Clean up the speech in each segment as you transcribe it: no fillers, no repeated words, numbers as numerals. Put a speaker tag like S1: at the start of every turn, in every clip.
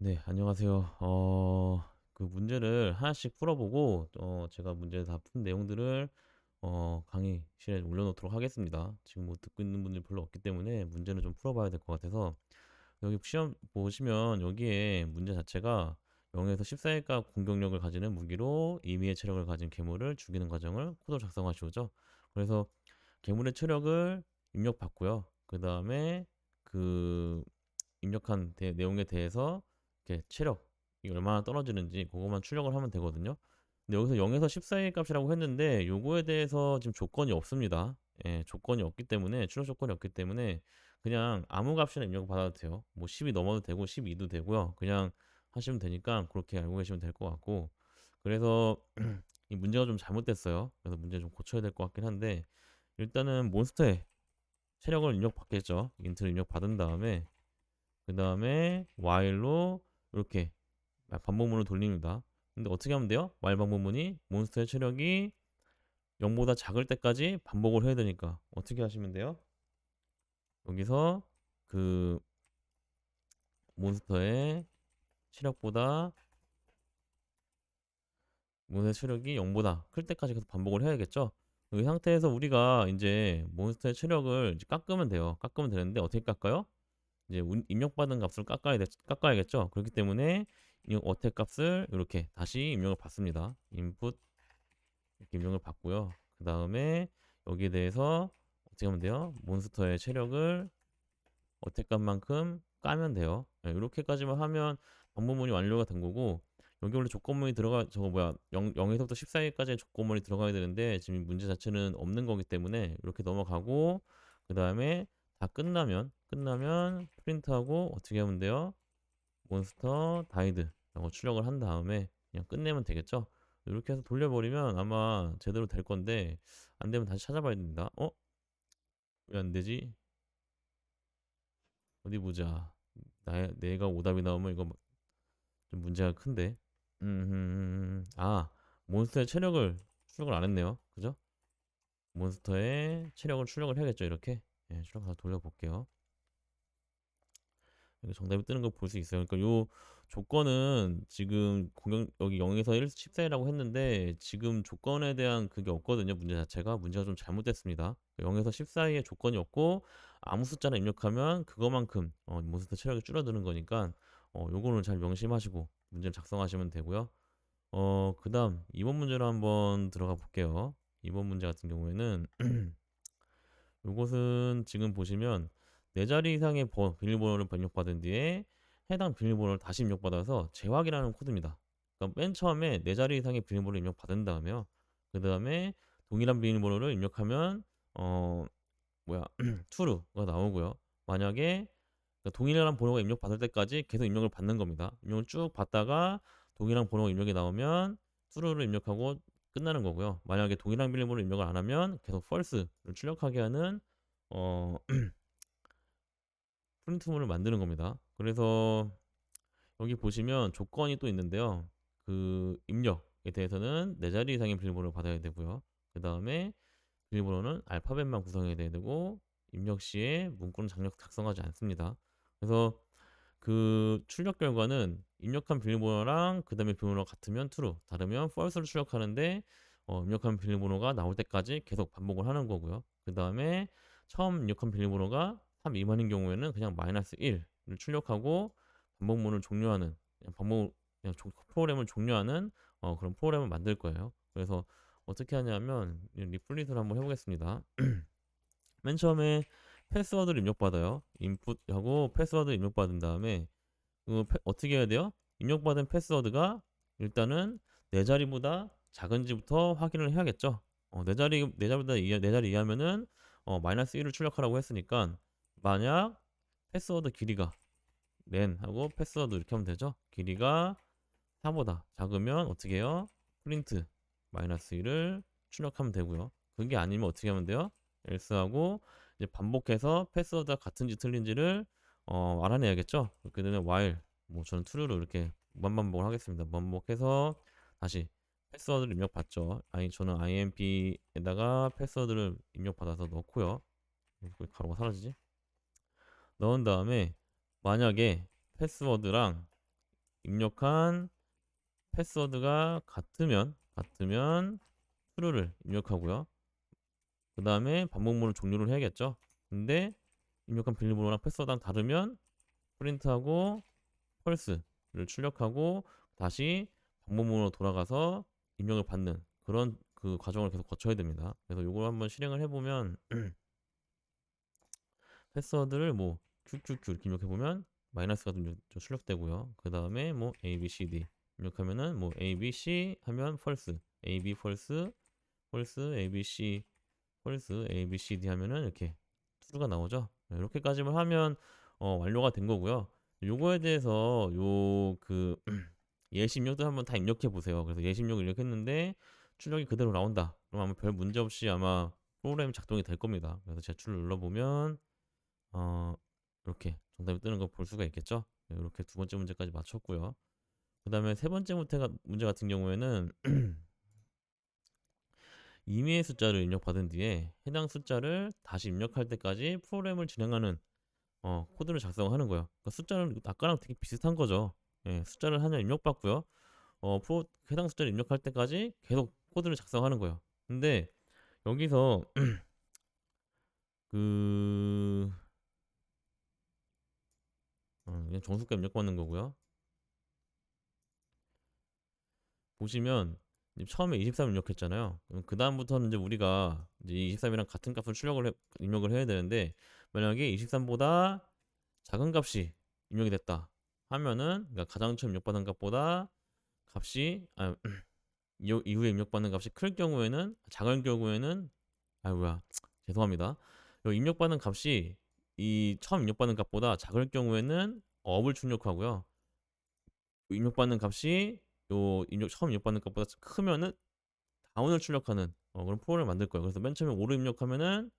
S1: 네, 안녕하세요. 그 문제를 하나씩 풀어보고, 제가 문제 다 푼 내용들을, 강의실에 올려놓도록 하겠습니다. 지금 뭐 듣고 있는 분들 별로 없기 때문에 문제는 좀 풀어봐야 될 것 같아서, 여기 시험 보시면 여기에 문제 자체가 0에서 14일까 공격력을 가지는 무기로 임의의 체력을 가진 괴물을 죽이는 과정을 코드로 작성하시오죠. 그래서 괴물의 체력을 입력받고요. 그 다음에 그 입력한 내용에 대해서 이렇게 체력이 얼마나 떨어지는지 그것만 출력을 하면 되거든요. 근데 여기서 0에서 14의 값이라고 했는데 요거에 대해서 지금 조건이 없습니다. 예, 조건이 없기 때문에 출력 조건이 없기 때문에 그냥 아무 값이나 입력을 받아도 돼요. 뭐 10이 넘어도 되고 12도 되고요. 그냥 하시면 되니까 그렇게 알고 계시면 될 것 같고, 그래서 이 문제가 좀 잘못됐어요. 그래서 문제 좀 고쳐야 될 것 같긴 한데, 일단은 몬스터의 체력을 입력받겠죠. 인트를 입력받은 다음에 그 다음에 while로 이렇게 반복문을 돌립니다. 근데 어떻게 하면 돼요? while 반복문이 몬스터의 체력이 0보다 작을 때까지 반복을 해야 되니까 어떻게 하시면 돼요? 여기서 그 몬스터의 체력보다 몬스터의 체력이 0보다 클 때까지 계속 반복을 해야겠죠? 이 상태에서 우리가 이제 몬스터의 체력을 이제 깎으면 돼요. 깎으면 되는데 어떻게 깎아요? 이제 입력받은 값을 깎아야겠죠. 그렇기 때문에 입력 어택 값을 이렇게 다시 입력을 받습니다. input 이렇게 입력을 받고요. 그 다음에 여기에 대해서 어떻게 하면 돼요? 몬스터의 체력을 어택 값만큼 까면 돼요. 네, 이렇게까지만 하면 방문문이 완료가 된 거고, 여기 원래 조건문이 들어가 저거 뭐야 0에서부터 14일까지의 조건문이 들어가야 되는데 지금 문제 자체는 없는 거기 때문에 이렇게 넘어가고, 그 다음에 다 끝나면 프린트하고 어떻게 하면 돼요? 몬스터 다이드 라고 출력을 한 다음에 그냥 끝내면 되겠죠. 이렇게 해서 돌려버리면 아마 제대로 될 건데, 안 되면 다시 찾아봐야 됩니다. 왜 안 되지? 어디 보자. 내가 오답이 나오면 이거 좀 문제가 큰데. 몬스터의 체력을 출력을 안 했네요. 그죠? 몬스터의 체력을 출력을 해야겠죠. 이렇게. 예, 출력 다 돌려볼게요. 여기 정답이 뜨는 거 볼 수 있어요. 그러니까 요 조건은 지금 공격 여기 0에서 1, 14라고 했는데 지금 조건에 대한 그게 없거든요. 문제 자체가 문제가 좀 잘못됐습니다. 0에서 10 사이에 조건이 없고 아무 숫자를 입력하면 그거만큼 몬스터 체력이 줄어드는 거니까 요거는 잘 명심하시고 문제를 작성하시면 되고요. 그다음 2번 문제로 한번 들어가 볼게요. 2번 문제 같은 경우에는 요것은 지금 보시면 4자리 이상의 비밀번호를 입력받은 뒤에 해당 비밀번호를 다시 입력받아서 재확인하는 코드입니다. 그러니까 맨 처음에 4자리 이상의 비밀번호를 입력받은 다음에요. 그 다음에 동일한 비밀번호를 입력하면 뭐야 true가 나오고요. 만약에 동일한 번호가 입력받을 때까지 계속 입력을 받는 겁니다. 입력을 쭉 받다가 동일한 번호가 입력이 나오면 true를 입력하고 끝나는 거고요. 만약에 동일한 비밀번호를 입력을 안 하면 계속 false를 출력하게 하는 어, 프린트물을 만드는 겁니다. 그래서 여기 보시면 조건이 또 있는데요. 그 입력에 대해서는 4자리 이상의 비밀번호를 받아야 되고요. 그 다음에 비밀번호는 알파벳만 구성해야 되고, 입력 시에 문구는 작성하지 않습니다. 그래서 그 출력 결과는 입력한 비밀번호랑 그 다음에 비밀번호가 같으면 true, 다르면 false를 출력하는데, 입력한 비밀번호가 나올 때까지 계속 반복을 하는 거고요. 그 다음에 처음 입력한 비밀번호가 3 미만인 경우에는 그냥 마이너스 1을 출력하고 반복문을 종료하는, 프로그램을 종료하는 그런 프로그램을 만들 거예요. 그래서 어떻게 하냐면 리플릿을 한번 해보겠습니다. 맨 처음에 패스워드를 입력받아요. 인풋하고 패스워드 입력받은 다음에 어떻게 해야 돼요? 입력받은 패스워드가 일단은 네 자리보다 작은지부터 확인을 해야겠죠. 네 자리 이하면은 마이너스 1을 출력하라고 했으니까, 만약 패스워드 길이가 len 하고 패스워드 이렇게 하면 되죠. 길이가 4보다 작으면 어떻게 해요? 프린트 마이너스 1을 출력하면 되고요. 그게 아니면 어떻게 하면 돼요? else 하고 이제 반복해서 패스워드가 같은지 틀린지를 알아내야겠죠. 그렇게 되면 while, 뭐 저는 true로 이렇게 무한반복을 하겠습니다. 반복해서 다시 패스워드를 입력받죠. 저는 imp에다가 패스워드를 입력받아서 넣고요. 왜 가로가 사라지지? 넣은 다음에 만약에 패스워드랑 입력한 패스워드가 같으면 true를 입력하고요. 그 다음에 반복문을 종료를 해야겠죠. 근데 입력한 비밀번호랑 패스워드랑 다르면 프린트하고 false를 출력하고 다시 반복문으로 돌아가서 입력을 받는 그런 그 과정을 계속 거쳐야 됩니다. 그래서 이걸 한번 실행을 해보면 패스워드를 뭐 QQQ 이렇게 입력해보면 마이너스가 좀 출력되고요. 그 다음에 뭐 ABCD 입력하면은 뭐 ABC 하면 false, AB false, false, ABC false, ABCD 하면은 이렇게 true가 나오죠. 이렇게까지만 하면 완료가 된 거고요. 요거에 대해서 요 그 예시 입력도 한번 다 입력해 보세요. 그래서 예시 입력 입력했는데 출력이 그대로 나온다. 그럼 아마 별 문제 없이 아마 프로그램이 작동이 될 겁니다. 그래서 제출 눌러보면 어, 이렇게 정답이 뜨는 거 볼 수가 있겠죠. 이렇게 두 번째 문제까지 맞췄고요. 그 다음에 세 번째 문제 같은 경우에는 임의의 숫자를 입력받은 뒤에 해당 숫자를 다시 입력할 때까지 프로그램을 진행하는 코드를 작성하는 거예요. 그러니까 숫자는 아까랑 되게 비슷한 거죠. 예, 숫자를 하나 입력받고요. 해당 숫자를 입력할 때까지 계속 코드를 작성하는 거예요. 근데 여기서 그 그냥 정수값 입력받는 거고요. 보시면 처음에 23 입력했잖아요. 그 다음부터는 이제 우리가 이제 23이랑 같은 값을 입력을 해야 되는데 만약에 23보다 작은 값이 입력이 됐다 하면은 그러니까 가장 처음 입력받은 값보다 값이 이후에 입력받는 값이 클 경우에는 작은 경우에는 뭐야 죄송합니다. 요 입력받는 값이 이 처음 입력받는 값보다 작을 경우에는 업을 출력하고요. 입력받는 값이 처음 입력받는 값보다 크면은 다운을 출력하는 그런 프로그램을 만들 거예요. 그래서 맨 처음에 5를 입력하면은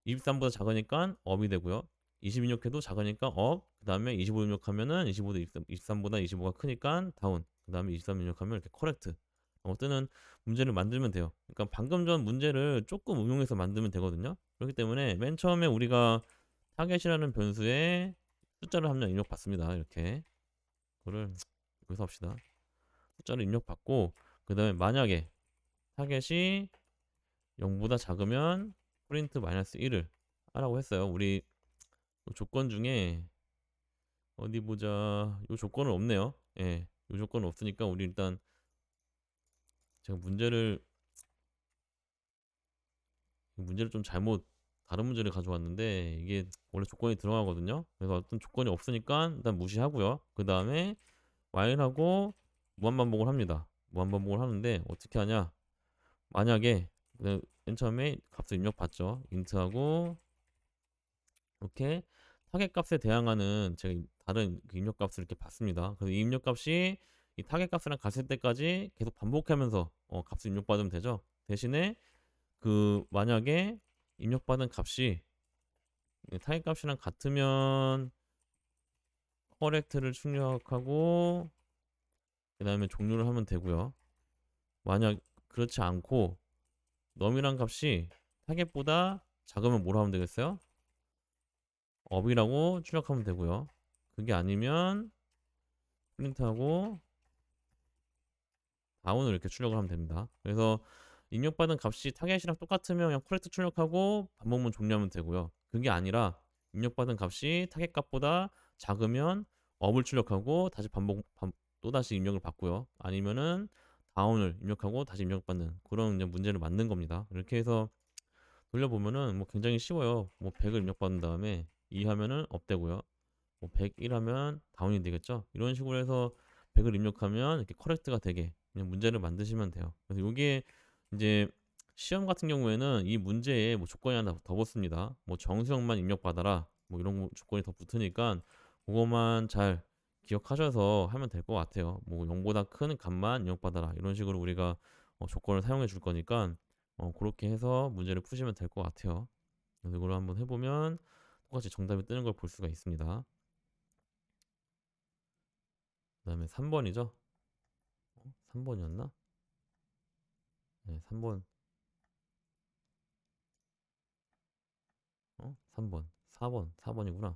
S1: 23보다 작으니까 업이 되고요. 20 입력해도 작으니까 업, 그 다음에 25 입력하면은 25도 23보다 25가 크니까 다운, 그 다음에 23 입력하면 이렇게 커렉트 뜨는 문제를 만들면 돼요. 그러니까 방금 전 문제를 조금 응용해서 만들면 되거든요. 그렇기 때문에 맨 처음에 우리가 타겟이라는 변수에 숫자를 한 명 입력받습니다. 이렇게 그거를 여기서 합시다. 숫자를 입력받고 그 다음에 만약에 타겟이 0보다 작으면 프린트 마이너스 1을 하라고 했어요. 우리 조건 중에 어디 보자. 요 조건은 없네요. 예. 요 조건은 없으니까 우리 일단 제가 문제를 좀 잘못 다른 문제를 가져왔는데 이게 원래 조건이 들어가거든요. 그래서 어떤 조건이 없으니까 일단 무시하고요. 그 다음에 while하고 무한반복을 합니다. 무한반복을 하는데 어떻게 하냐? 만약에 맨 처음에 값을 입력받죠. int하고 이렇게 타겟 값에 대항하는 제가 다른 그 입력 값을 이렇게 받습니다. 그래서 이 입력 값이 이 타겟 값이랑 같을 때까지 계속 반복하면서 값을 입력받으면 되죠. 대신에 그 만약에 입력받은 값이 타겟 값이랑 같으면 커렉트를 출력하고 그 다음에 종료를 하면 되고요. 만약 그렇지 않고 넘이란 값이 타겟보다 작으면 뭐라 하면 되겠어요? 업이라고 출력하면 되고요. 그게 아니면 프린트하고 다운을 이렇게 출력을 하면 됩니다. 그래서 입력받은 값이 타겟이랑 똑같으면 그냥 커렉트 출력하고 반복문 종료하면 되고요. 그게 아니라 입력받은 값이 타겟 값보다 작으면 업을 출력하고 다시 또다시 입력을 받고요. 아니면은 다운을 입력하고 다시 입력받는 그런 이제 문제를 만든 겁니다. 이렇게 해서 돌려보면은 뭐 굉장히 쉬워요. 뭐 100을 입력받은 다음에 2 하면은 업 되고요. 뭐 101 하면 다운이 되겠죠. 이런 식으로 해서 100을 입력하면 이렇게 커렉트가 되게 그냥 문제를 만드시면 돼요. 그래서 이게 이제 시험 같은 경우에는 이 문제에 뭐 조건이 하나 더 붙습니다. 뭐 정수형만 입력받아라. 뭐 이런 조건이 더 붙으니까 그거만 잘 기억하셔서 하면 될 것 같아요. 뭐 0보다 큰 값만 입력받아라. 이런 식으로 우리가 조건을 사용해 줄 거니까 그렇게 해서 문제를 푸시면 될 것 같아요. 그래서 이걸 한번 해보면 똑같이 정답이 뜨는 걸 볼 수가 있습니다. 그 다음에 3번이죠. 3번이었나? 네, 3번. 3번. 4번이구나.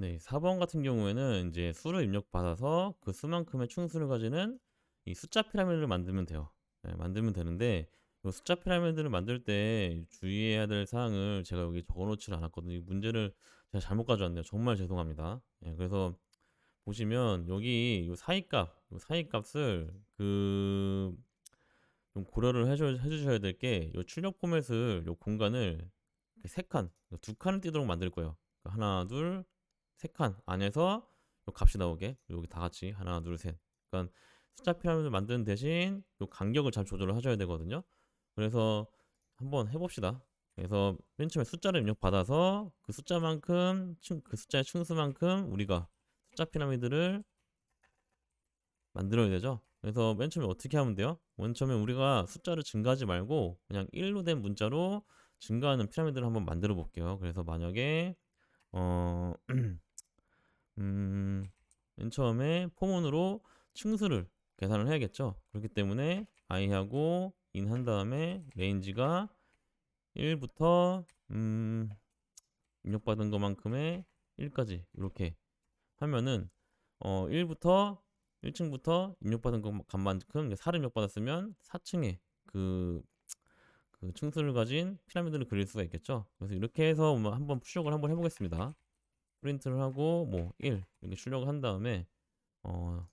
S1: 네. 4번 같은 경우에는 이제 수를 입력받아서 그 수만큼의 충수를 가지는 이 숫자 피라미드를 만들면 돼요. 네, 만들면 되는데 요 숫자 피라미드를 만들 때 주의해야 될 사항을 제가 여기 적어 놓지를 않았거든요. 이 문제를 제가 잘못 가져왔네요. 정말 죄송합니다. 예, 그래서 보시면 여기 요 사이 값을 좀 고려를 해 주셔야 될 게 요 출력 포맷을 요 공간을 이렇게 3 칸, 2 칸을 띄도록 만들 거예요. 그러니까 하나, 둘, 3칸 안에서 요 값이 나오게 여기 다 같이 하나, 둘, 셋. 그러니까 숫자 피라미드를 만드는 대신 요 간격을 잘 조절을 하셔야 되거든요. 그래서 한번 해 봅시다. 그래서 맨 처음에 숫자를 입력받아서 그 숫자만큼 그 숫자의 충수만큼 우리가 숫자 피라미드를 만들어야 되죠. 그래서 맨 처음에 어떻게 하면 돼요? 맨 처음에 우리가 숫자를 증가하지 말고 그냥 1로 된 문자로 증가하는 피라미드를 한번 만들어 볼게요. 그래서 만약에 어, 맨 처음에 포문으로 층수를 계산을 해야겠죠. 그렇기 때문에 i하고 in 한 다음에 레인지가 1부터 입력받은 것만큼의 1까지 이렇게 하면은 1부터 1층부터 입력받은 값만큼 4를 입력받았으면 4층에 그, 그 층수를 가진 피라미드를 그릴 수가 있겠죠. 그래서 이렇게 해서 한번 출력을 한번 해보겠습니다. 프린트를 하고 뭐 1 이렇게 출력을 한 다음에 어,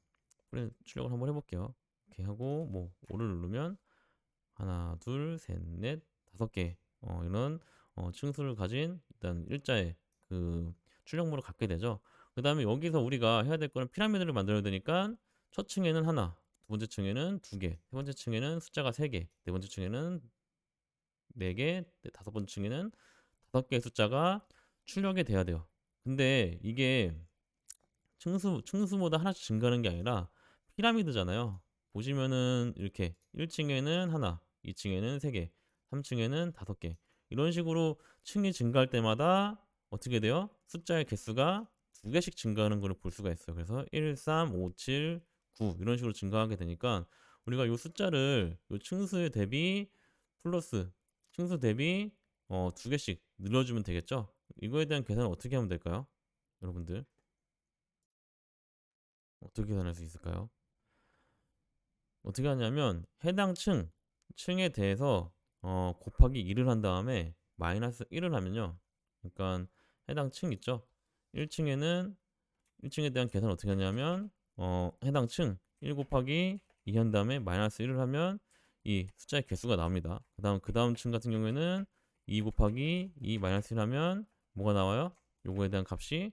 S1: 출력을 한번 해볼게요. 이렇게 하고 뭐 5를 누르면 하나, 둘, 셋, 넷, 5개 이런 층수를 가진 일단 일자의 그 출력물을 갖게 되죠. 그 다음에 여기서 우리가 해야 될 거는 피라미드를 만들어야 되니까 첫 층에는 하나, 두 번째 층에는 2개, 세 번째 층에는 숫자가 3개, 네 번째 층에는 4개, 다섯 번째 층에는 5개의 숫자가 출력이 돼야 돼요. 근데 이게 층수마다 하나씩 증가하는 게 아니라 피라미드잖아요. 보시면은 이렇게 1층에는 하나, 2층에는 3개, 3층에는 5개. 이런 식으로 층이 증가할 때마다 어떻게 돼요? 숫자의 개수가 2개씩 증가하는 걸 볼 수가 있어요. 그래서 1, 3, 5, 7, 9 이런 식으로 증가하게 되니까 우리가 이 숫자를 이 층수 대비 플러스 층수 대비 2개씩 늘려주면 되겠죠? 이거에 대한 계산을 어떻게 하면 될까요? 여러분들? 어떻게 계산할 수 있을까요? 어떻게 하냐면 해당 층에 대해서 곱하기 2를 한 다음에 마이너스 1을 하면요. 그러니까 해당 층 있죠. 1층에는 1층에 대한 계산 어떻게 하냐면 해당 층 1 곱하기 2 한 다음에 마이너스 1을 하면 이 숫자의 개수가 나옵니다. 그 다음 층 같은 경우에는 2 곱하기 2 마이너스 1 하면 뭐가 나와요? 요거에 대한 값이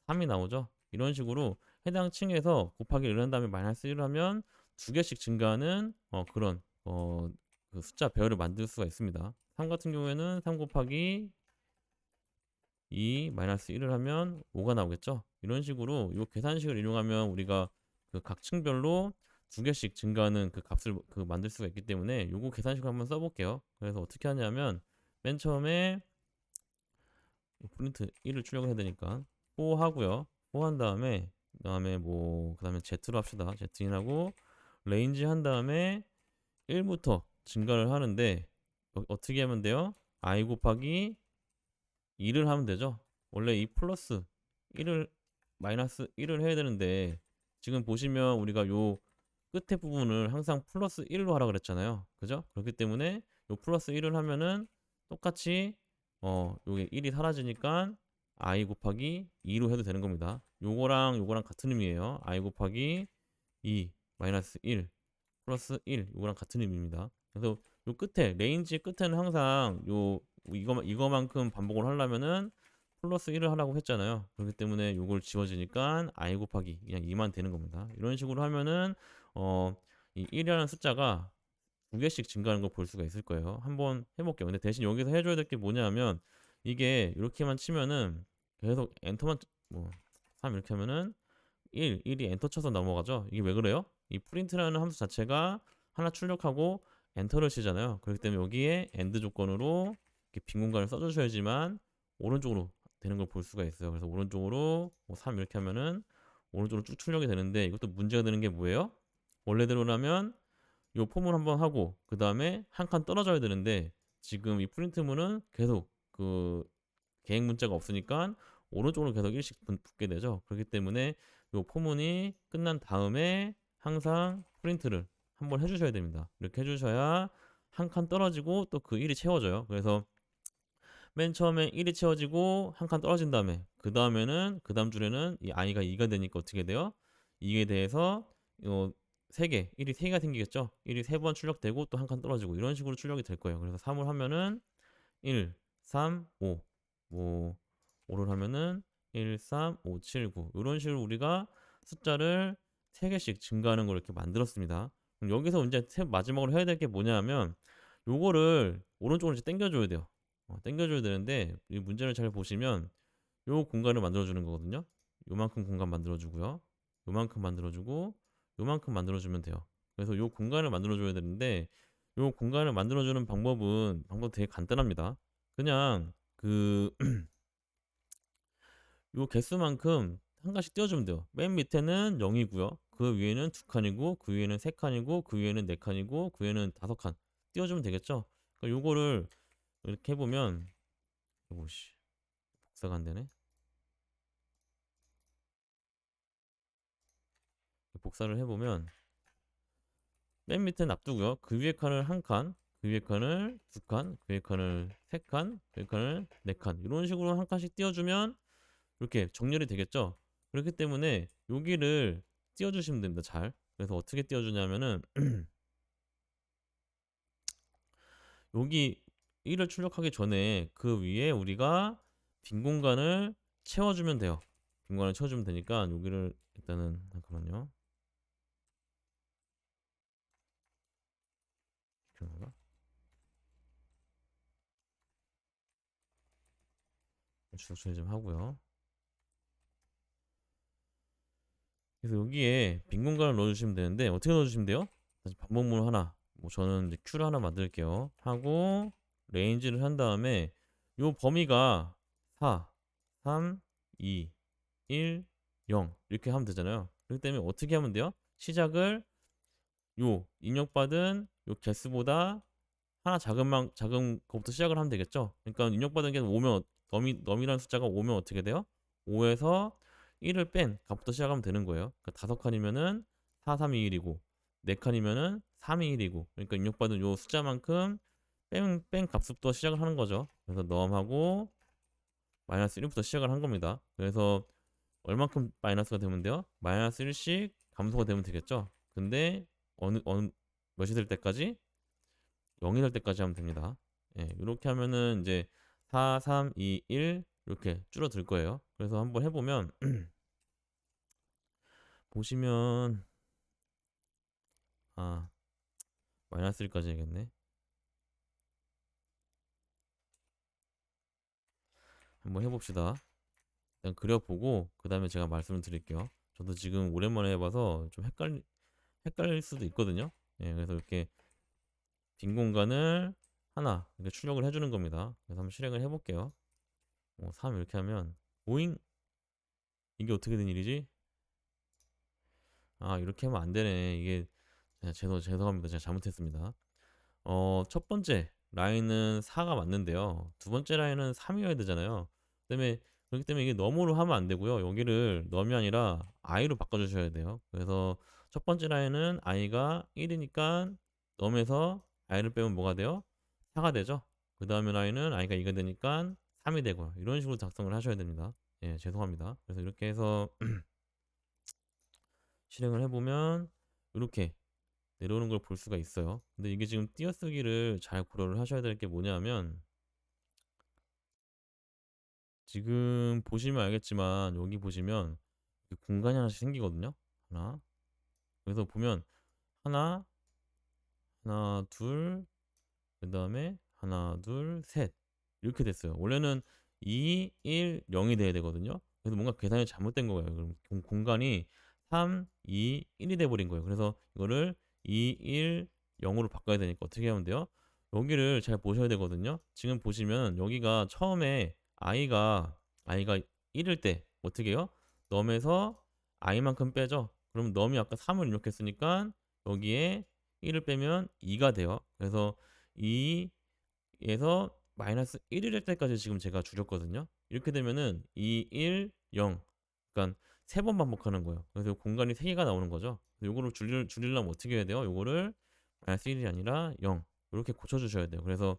S1: 3이 나오죠. 이런 식으로 해당 층에서 곱하기 1을 한 다음에 마이너스 1을 하면 2개씩 증가하는 그런 그 숫자 배열을 만들 수가 있습니다. 3 같은 경우에는 3 곱하기 2 마이너스 1을 하면 5가 나오겠죠. 이런 식으로 이 계산식을 이용하면 우리가 그 각 층별로 2개씩 증가하는 그 값을 만들 수가 있기 때문에 요거 계산식을 한번 써볼게요. 그래서 어떻게 하냐면 맨 처음에 프린트 1을 출력을 해야 되니까 4 하고요. 4 한 다음에 그다음에 Z로 합시다. Z인하고 레인지 한 다음에 1부터 증가를 하는데 어떻게 하면 돼요? i 곱하기 2를 하면 되죠. 원래 이 플러스 1을 마이너스 1을 해야 되는데 지금 보시면 우리가 요 끝에 부분을 항상 플러스 1로 하라 그랬잖아요. 그죠? 그렇기 때문에 요 플러스 1을 하면은 똑같이 요게 1이 사라지니까 i 곱하기 2로 해도 되는 겁니다. 요거랑 같은 의미예요. i 곱하기 2 마이너스 1 플러스 1 요거랑 같은 의미입니다. 그래서 요 끝에 레인지 끝에는 항상 이거만큼 반복을 하려면은 플러스 1을 하라고 했잖아요. 그렇기 때문에 요걸 지워지니까 i 곱하기 그냥 2만 되는 겁니다. 이런 식으로 하면은 이 1이라는 숫자가 2개씩 증가하는 걸 볼 수가 있을 거예요. 한번 해볼게요. 근데 대신 여기서 해줘야 될 게 뭐냐면 이게 이렇게만 치면은 계속 엔터만 뭐 3 이렇게 하면은 1이 엔터 쳐서 넘어가죠. 이게 왜 그래요? 이 프린트라는 함수 자체가 하나 출력하고 엔터를 치잖아요. 그렇기 때문에 여기에 엔드 조건으로 이렇게 빈 공간을 써주셔야지만 오른쪽으로 되는 걸 볼 수가 있어요. 그래서 오른쪽으로 뭐3 이렇게 하면은 오른쪽으로 쭉 출력이 되는데 이것도 문제가 되는 게 뭐예요? 원래대로라면 이 폼을 한번 하고 그 다음에 한 칸 떨어져야 되는데 지금 이 프린트문은 계속 그 계획 문자가 없으니까 오른쪽으로 계속 1씩 붙게 되죠. 그렇기 때문에 요 포문이 끝난 다음에 항상 프린트를 한번 해주셔야 됩니다. 이렇게 해주셔야 한 칸 떨어지고 또 그 1이 채워져요. 그래서 맨 처음에 1이 채워지고 한 칸 떨어진 다음에 그 다음에는 그 다음 줄에는 이 i가 2가 되니까 어떻게 돼요? 2에 대해서 요 3개, 1이 3개가 생기겠죠? 1이 3번 출력되고 또 한 칸 떨어지고 이런 식으로 출력이 될 거예요. 그래서 3을 하면은 1, 3, 5, 뭐 5를 하면은 1, 3, 5, 7, 9 이런 식으로 우리가 숫자를 3개씩 증가하는 걸 이렇게 만들었습니다. 그럼 여기서 이제 마지막으로 해야 될 게 뭐냐면 요거를 오른쪽으로 이제 당겨줘야 돼요. 당겨줘야 되는데 이 문제를 잘 보시면 요 공간을 만들어주는 거거든요. 요만큼 공간 만들어주고요. 요만큼 만들어주고 요만큼 만들어주면 돼요. 그래서 요 공간을 만들어줘야 되는데 요 공간을 만들어주는 방법 되게 간단합니다. 그냥 그 요 개수만큼 한 칸씩 띄워주면 돼요. 맨 밑에는 0이고요. 그 위에는 2칸이고 그 위에는 3칸이고 그 위에는 4칸이고 그 위에는 5칸 띄워주면 되겠죠. 그러니까 요거를 이렇게 해보면 오씨 복사가 안 되네. 복사를 해보면 맨 밑에 놔두고요. 그 위에 칸을 한 칸, 그 위에 칸을 두 칸, 그 위에 칸을 세 칸, 그 위에 칸을 네 칸 이런 식으로 한 칸씩 띄워주면 이렇게 정렬이 되겠죠. 그렇기 때문에 여기를 띄워주시면 됩니다. 잘. 그래서 어떻게 띄워주냐면은 여기 1을 출력하기 전에 그 위에 우리가 빈 공간을 채워주면 돼요. 빈 공간을 채워주면 되니까 여기를 일단은 잠깐만요. 그런가? 주석 처리 좀 하고요. 그래서 여기에 빈 공간을 넣어주시면 되는데 어떻게 넣어주시면 돼요? 다시 반복문 하나, 뭐 저는 이제 큐를 하나 만들게요. 하고 레인지를 한 다음에 요 범위가 4, 3, 2, 1, 0 이렇게 하면 되잖아요. 그렇기 때문에 어떻게 하면 돼요? 시작을 요 입력받은 요 개수보다 하나 작은 것부터 시작을 하면 되겠죠. 그러니까 입력받은 게 5면 넘이라는 숫자가 5면 어떻게 돼요? 5에서 1을 뺀 값부터 시작하면 되는 거예요. 그러니까 5칸이면은 4, 3, 2, 1이고 4칸이면은 3, 2, 1이고 그러니까 입력받은 요 숫자만큼 뺀 값부터 시작을 하는 거죠. 그래서 넘하고 마이너스 1부터 시작을 한 겁니다. 그래서 얼만큼 마이너스가 되면 돼요? 마이너스 1씩 감소가 되면 되겠죠. 근데 어느 몇이 될 때까지? 0이 될 때까지 하면 됩니다. 예, 이렇게 하면은 이제 4, 3, 2, 1 이렇게 줄어들 거예요. 그래서 한번 해보면 보시면 아 마이너스 1까지 해야겠네. 한번 해봅시다. 일단 그려보고 그 다음에 제가 말씀을 드릴게요. 저도 지금 오랜만에 해봐서 좀 헷갈릴 수도 있거든요. 예, 그래서 이렇게 빈 공간을 하나 이렇게 출력을 해주는 겁니다. 그래서 한번 실행을 해볼게요. 3 이렇게 하면 오잉 이게 어떻게 된 일이지? 아 이렇게 하면 안 되네. 이게 죄송합니다. 제가 잘못했습니다. 첫 번째 라인은 4가 맞는데요. 두 번째 라인은 3이어야 되잖아요. 그렇기 때문에 이게 넘으로 하면 안 되고요. 여기를 넘이 아니라 i로 바꿔주셔야 돼요. 그래서 첫 번째 라인은 i가 1이니까 넘에서 i를 빼면 뭐가 돼요? 4가 되죠. 그 다음에 라인은 i가 2가 되니까 3이 되고요. 이런 식으로 작성을 하셔야 됩니다. 예, 죄송합니다. 그래서 이렇게 해서 실행을 해보면 이렇게 내려오는 걸 볼 수가 있어요. 근데 이게 지금 띄어쓰기를 잘 고려를 하셔야 될 게 뭐냐면 지금 보시면 알겠지만 여기 보시면 공간이 하나씩 생기거든요. 하나. 그래서 보면 하나, 하나, 둘, 그 다음에 하나, 둘, 셋 이렇게 됐어요. 원래는 2, 1, 0이 돼야 되거든요. 그래서 뭔가 계산이 잘못된 거예요. 그럼 공간이 3, 2, 1이 돼 버린 거예요. 그래서 이거를 2, 1, 0으로 바꿔야 되니까 어떻게 하면 돼요? 여기를 잘 보셔야 되거든요. 지금 보시면 여기가 처음에 i가 1일 때 어떻게 해요? 넘에서 i만큼 빼죠. 그럼 넘이 아까 3을 입력했으니까 여기에 1을 빼면 2가 돼요. 그래서 2에서 마이너스 1일 때까지 지금 제가 줄였거든요. 이렇게 되면은 2, 1, 0. 그러니까 3번 반복하는 거예요. 그래서 공간이 3개가 나오는 거죠. 요거를 줄이려면 어떻게 해야 돼요? 요거를 -1이 아니라 0. 이렇게 고쳐주셔야 돼요. 그래서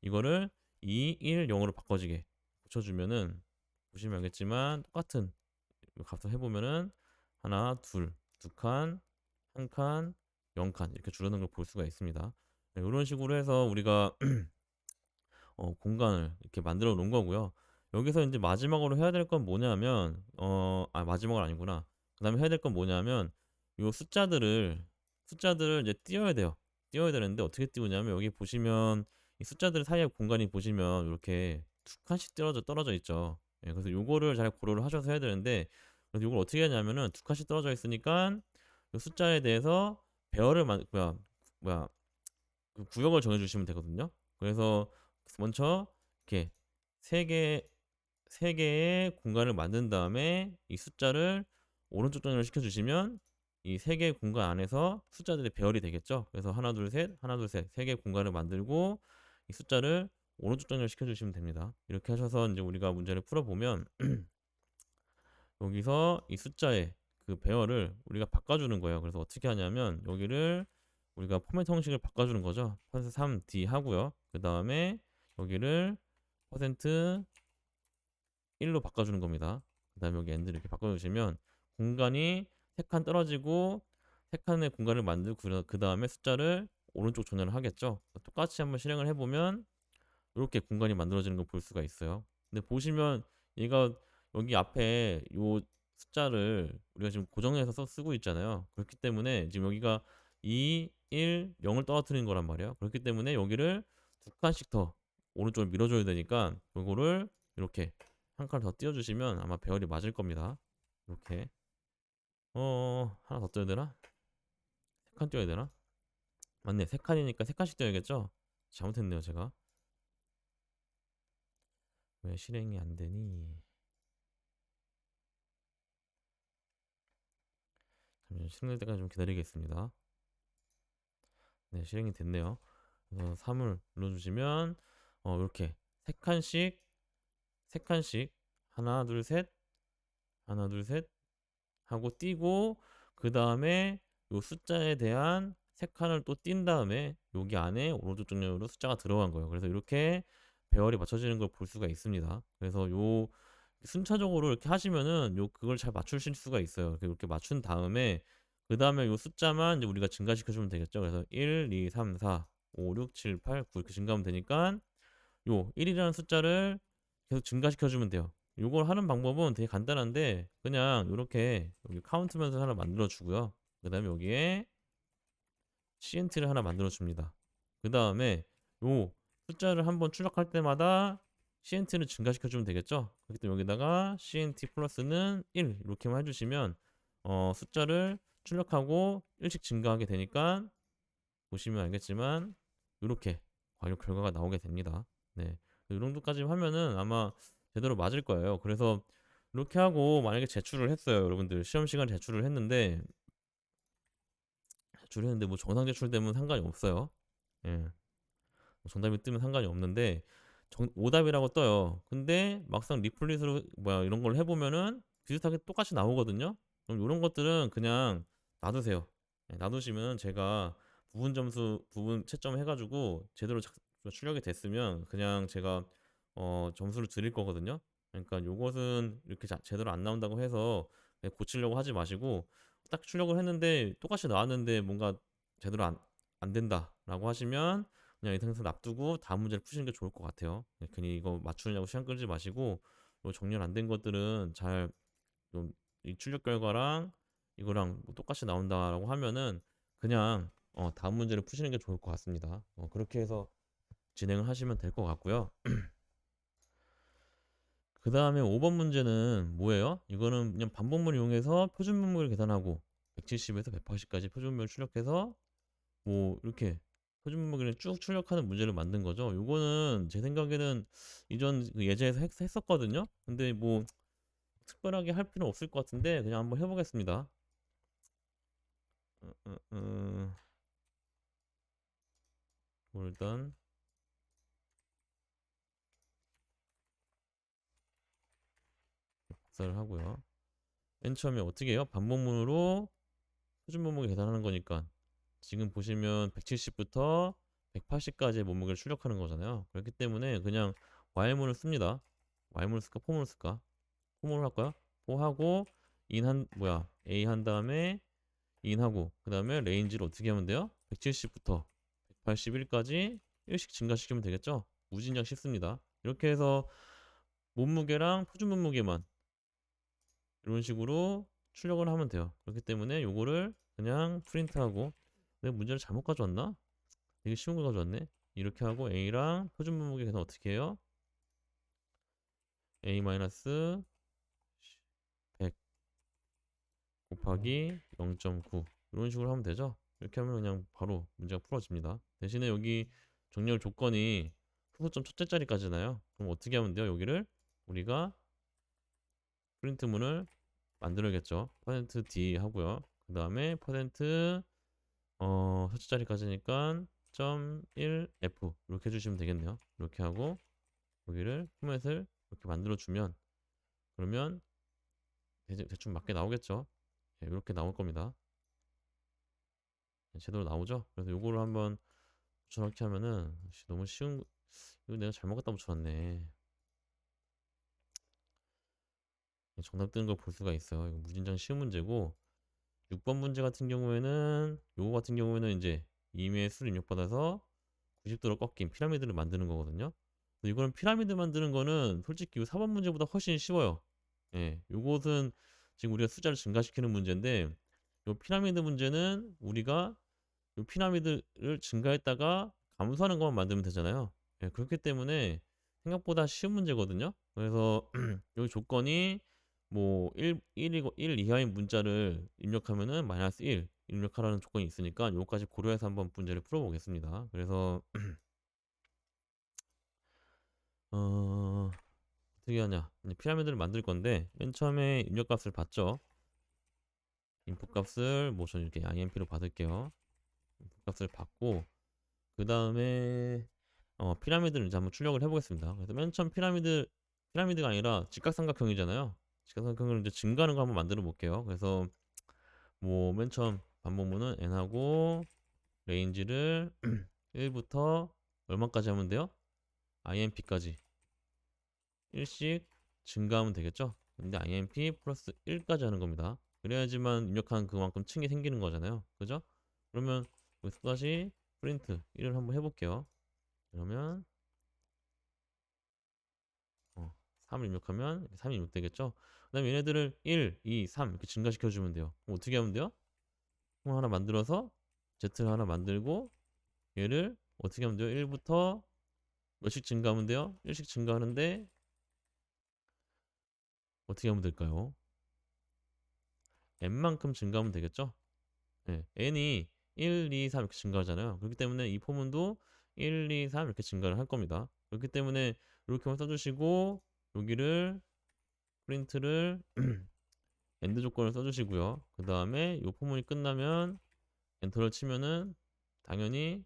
S1: 이거를 2, 1, 0으로 바꿔지게 고쳐주면은 보시면 알겠지만 똑같은 값을 해보면은 하나, 둘, 두 칸, 한 칸, 0칸 이렇게 줄어드는 걸 볼 수가 있습니다. 네, 이런 식으로 해서 우리가 공간을 이렇게 만들어 놓은 거고요. 여기서 이제 마지막으로 해야 될 건 뭐냐면 마지막은 아니구나. 그다음에 해야 될 건 뭐냐면 요 숫자들을 이제 띄워야 돼요. 띄워야 되는데 어떻게 띄우냐면 여기 보시면 이 숫자들 사이에 공간이 보시면 이렇게 두 칸씩 떨어져 있죠. 예, 그래서 요거를 잘 고려를 하셔서 해야 되는데 그래서 요걸 어떻게 하냐면은 두 칸씩 떨어져 있으니까 요 숫자에 대해서 배열을 뭐야 그 구역을 정해 주시면 되거든요. 그래서 먼저 이렇게 세 개, 세 개의 공간을 만든 다음에 이 숫자를 오른쪽 정렬을 시켜주시면 이 세 개의 공간 안에서 숫자들이 배열이 되겠죠. 그래서 하나, 둘, 셋, 하나, 둘, 셋, 세 개의 공간을 만들고 이 숫자를 오른쪽 정렬 시켜주시면 됩니다. 이렇게 하셔서 이제 우리가 문제를 풀어보면 여기서 이 숫자의 그 배열을 우리가 바꿔주는 거예요. 그래서 어떻게 하냐면 여기를 우리가 포맷 형식을 바꿔주는 거죠. %3D 하고요. 그 다음에 여기를 퍼센트 %1로 바꿔주는 겁니다. 그 다음에 여기 엔드를 이렇게 바꿔주시면 공간이 3칸 떨어지고 3칸의 공간을 만들고 그 다음에 숫자를 오른쪽 전환을 하겠죠. 똑같이 한번 실행을 해보면 이렇게 공간이 만들어지는 걸 볼 수가 있어요. 근데 보시면 얘가 여기 앞에 요 숫자를 우리가 지금 고정해서 쓰고 있잖아요. 그렇기 때문에 지금 여기가 2, 1, 0을 떨어뜨리는 거란 말이에요. 그렇기 때문에 여기를 두 칸씩 더 오른쪽으로 밀어줘야 되니까 요거를 이렇게 한 칸 더 띄워주시면 아마 배열이 맞을 겁니다. 이렇게 하나 더 띄워야 되나? 세 칸 띄워야 되나? 맞네, 세 칸이니까 세 칸씩 띄워야겠죠? 잘못했네요, 제가. 왜 실행이 안 되니? 잠시만 실행될 때까지 좀 기다리겠습니다. 네, 실행이 됐네요. 그래서 3을 눌러주시면 이렇게 세 칸씩 세 칸씩 하나 둘 셋 하나 둘 셋 하고 띄고 그 다음에 요 숫자에 대한 세 칸을 또 띈 다음에 여기 안에 오른쪽 정렬로 숫자가 들어간 거예요. 그래서 이렇게 배열이 맞춰지는 걸 볼 수가 있습니다. 그래서 요 순차적으로 이렇게 하시면은 그걸 잘 맞추실 수가 있어요. 이렇게 맞춘 다음에 그 다음에 요 숫자만 이제 우리가 증가시켜 주면 되겠죠. 그래서 1, 2, 3, 4, 5, 6, 7, 8, 9 이렇게 증가하면 되니까 요 1이라는 숫자를 계속 증가시켜 주면 돼요. 요걸 하는 방법은 되게 간단한데 그냥 이렇게 여기 카운트면서 하나 만들어 주고요. 그 다음에 여기에 CNT를 하나 만들어 줍니다. 그 다음에 요 숫자를 한번 출력할 때마다 CNT를 증가시켜 주면 되겠죠. 그렇기 때문에 여기다가 CNT 플러스는 1 이렇게만 해주시면 숫자를 출력하고 1씩 증가하게 되니까 보시면 알겠지만 이렇게 과요 결과가 나오게 됩니다. 네, 이 정도까지 하면은 아마 제대로 맞을 거예요. 그래서 이렇게 하고 만약에 제출을 했어요. 여러분들 시험 시간 제출을 했는데 뭐 정상 제출되면 상관이 없어요. 예, 뭐 정답이 뜨면 상관이 없는데 오답이라고 떠요. 근데 막상 리플릿으로 이런 걸 해보면은 비슷하게 똑같이 나오거든요. 그럼 이런 것들은 그냥 놔두세요. 예, 놔두시면 제가 부분 채점 해가지고 제대로 출력이 됐으면 그냥 제가 점수를 드릴 거거든요. 그러니까 요것은 이렇게 제대로 안 나온다고 해서 고치려고 하지 마시고 딱 출력을 했는데 똑같이 나왔는데 뭔가 제대로 안 된다라고 하시면 그냥 이 상태에서 놔두고 다음 문제를 푸시는 게 좋을 것 같아요. 괜히 이거 맞추느냐고 시간 끌지 마시고 요 정렬 안 된 것들은 잘 이 출력 결과랑 이거랑 뭐 똑같이 나온다라고 하면은 그냥 다음 문제를 푸시는 게 좋을 것 같습니다. 그렇게 해서 진행을 하시면 될 것 같고요. 그 다음에 5번 문제는 뭐예요? 이거는 그냥 반복문을 이용해서 표준문맥을 계산하고 170에서 180까지 표준문맥을 출력해서 뭐 이렇게 표준문맥을 쭉 출력하는 문제를 만든 거죠. 요거는 제 생각에는 이전 그 예제에서 했었거든요. 근데 뭐 특별하게 할 필요는 없을 것 같은데 그냥 한번 해보겠습니다. 일단 복사를 하고요. 맨 처음에 어떻게 해요? 반복문으로 표준 몸무게 계산하는 거니까 지금 보시면 170부터 180까지의 몸무게를 출력하는 거잖아요. 그렇기 때문에 그냥 while문을 씁니다. while문을 쓸까? for문을 쓸까? for문을 할까요? for 하고 a 한 다음에 in하고 그 다음에 레인지를 어떻게 하면 돼요? 170부터 181까지 1씩 증가시키면 되겠죠? 무진장 쉽습니다. 이렇게 해서 몸무게랑 표준 몸무게만 이런 식으로 출력을 하면 돼요. 그렇기 때문에 요거를 그냥 프린트하고 내가 문제를 잘못 가져왔나? 되게 쉬운 거 가져왔네. 이렇게 하고 A랑 표준 몸무게 계산 어떻게 해요? A-100 곱하기 0.9 이런 식으로 하면 되죠. 이렇게 하면 그냥 바로 문제가 풀어집니다. 대신에 여기 정렬 조건이 소수점 첫째 자리까지잖아요. 그럼 어떻게 하면 돼요? 여기를 우리가 프린트문을 만들어야겠죠. %d 하고요. 그 다음에 첫째 자리까지니까 .1f 이렇게 해주시면 되겠네요. 이렇게 하고 여기를 포맷을 이렇게 만들어주면 그러면 대충 맞게 나오겠죠. 네, 이렇게 나올 겁니다. 네, 제대로 나오죠. 그래서 요거를 한번 붙여넣기 하면은 너무 쉬운 이거 내가 잘못 갖다 붙여놨네. 정답 뜨는 걸 볼 수가 있어요. 이거 무진장 쉬운 문제고 6번 문제 같은 경우에는 요거 같은 경우에는 이제 임의의 수를 입력받아서 90도로 꺾인 피라미드를 만드는 거거든요. 이거는 피라미드 만드는 거는 솔직히 4번 문제보다 훨씬 쉬워요. 예, 요것은 지금 우리가 숫자를 증가시키는 문제인데 요 피라미드 문제는 우리가 요 피라미드를 증가했다가 감소하는 것만 만들면 되잖아요. 예, 그렇기 때문에 생각보다 쉬운 문제거든요. 그래서 여기 조건이 뭐 1 이하인 문자를 입력하면은 -1 입력하라는 조건이 있으니까 요거까지 고려해서 한번 문제를 풀어보겠습니다. 그래서 어떻게 하냐? 이제 피라미드를 만들 건데 맨 처음에 입력값을 받죠. 인풋 값을 뭐 저는 이렇게 imp로 받을게요. 인풋 값을 받고 그 다음에 피라미드를 이제 한번 출력을 해보겠습니다. 그래서 맨 처음 피라미드가 아니라 직각삼각형이잖아요. 직각삼각형을 이제 증가하는 거 한번 만들어 볼게요. 그래서 뭐 맨 처음 반복문은 n하고 레인지를 1부터 얼마까지 하면 돼요? imp까지 1씩 증가하면 되겠죠? 근데 imp 플러스 1까지 하는 겁니다. 그래야지만 입력한 그만큼 층이 생기는 거잖아요. 그죠? 그러면 여기서 다시 프린트 1을 한번 해볼게요. 그러면 3을 입력하면 3이 입력되겠죠? 그 다음에 얘네들을 1, 2, 3 이렇게 증가시켜주면 돼요. 그럼 어떻게 하면 돼요? 하나 만들어서 Z를 하나 만들고 얘를 어떻게 하면 돼요? 1부터 몇씩 증가하면 돼요? 1씩 증가하는데 어떻게 하면 될까요? n만큼 증가하면 되겠죠? 네, n이 1, 2, 3 이렇게 증가하잖아요. 그렇기 때문에 이 포문도 1, 2, 3 이렇게 증가를 할 겁니다. 그렇기 때문에 이렇게만 써주시고 여기를 프린트를 엔드 조건을 써주시고요. 그 다음에 이 포문이 끝나면 엔터를 치면은 당연히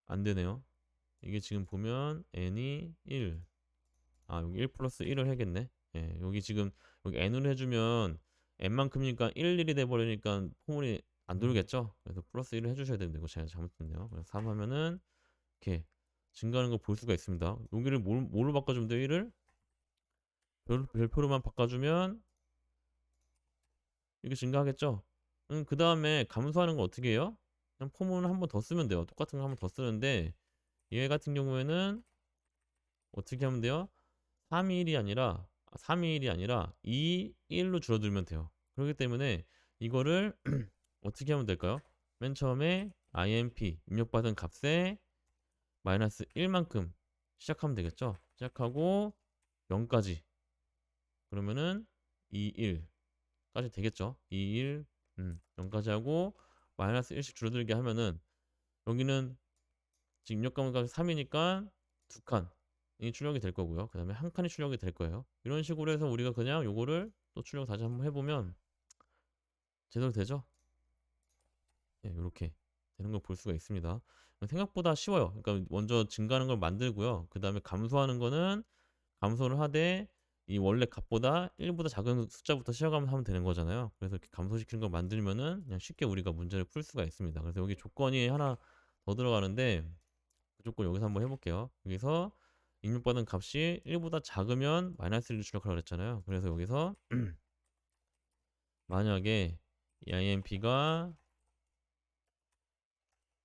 S1: 안 되네요. 이게 지금 보면 n이 1, 여기 1 플러스 1을 해야겠네. 예, 여기 지금 여기 n으로 해주면 n만큼이니까 1, 1이 돼버리니까 포문이 안 돌겠죠. 그래서 플러스 1을 해주셔야 되는데 이거 제가 잘못했네요. 그래서 3 하면은 이렇게 증가하는 걸 볼 수가 있습니다. 여기를 뭘로 바꿔주면 돼요? 1을 별표로만 바꿔주면 이게 증가하겠죠. 그 다음에 감소하는 거 어떻게 해요? 그냥 포문을 한 번 더 쓰면 돼요. 똑같은 거 한 번 더 쓰는데 얘 같은 경우에는 어떻게 하면 돼요? 3이 1이 아니라 2, 1로 줄어들면 돼요. 그렇기 때문에 이거를 어떻게 하면 될까요? 맨 처음에 imp 입력받은 값에 마이너스 1만큼 시작하면 되겠죠. 시작하고 0까지 그러면은 2, 1까지 되겠죠. 2, 1, 0까지 하고 마이너스 1씩 줄어들게 하면은 여기는 지금 입력 값이 3이니까 두 칸이 출력이 될 거고요. 그 다음에 한 칸이 출력이 될 거예요. 이런 식으로 해서 우리가 그냥 요거를 또 출력 다시 한번 해보면 제대로 되죠? 네, 이렇게 되는 걸 볼 수가 있습니다. 생각보다 쉬워요. 그러니까 먼저 증가하는 걸 만들고요. 그 다음에 감소하는 거는 감소를 하되 이 원래 값보다 1 보다 작은 숫자부터 시작하면 하면 되는 거잖아요. 그래서 이렇게 감소시키는 걸 만들면은 그냥 쉽게 우리가 문제를 풀 수가 있습니다. 그래서 여기 조건이 하나 더 들어가는데 그 조건 여기서 한번 해 볼게요. 여기서 입력받은 값이 1 보다 작으면 마이너스 1을 출력하라고 그랬잖아요. 그래서 여기서 만약에 이 imp가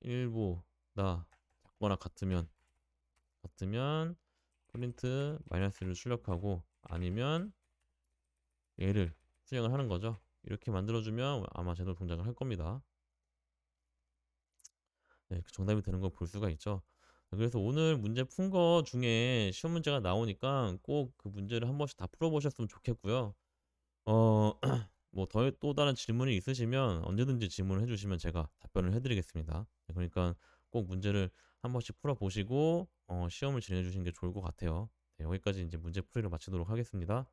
S1: 1 보다 작거나 같으면 프린트 마이너스 1을 출력하고 아니면 얘를 수정을 하는 거죠. 이렇게 만들어 주면 아마 제대로 동작을 할 겁니다. 네, 그 정답이 되는 걸 볼 수가 있죠. 그래서 오늘 문제 푼 거 중에 시험 문제가 나오니까 꼭 그 문제를 한 번씩 다 풀어 보셨으면 좋겠고요. 어 뭐 또 다른 질문이 있으시면 언제든지 질문을 해 주시면 제가 답변을 해 드리겠습니다. 네, 그러니까 꼭 문제를 한 번씩 풀어 보시고 시험을 진행해 주시는 게 좋을 것 같아요. 네, 여기까지 이제 문제 풀이를 마치도록 하겠습니다.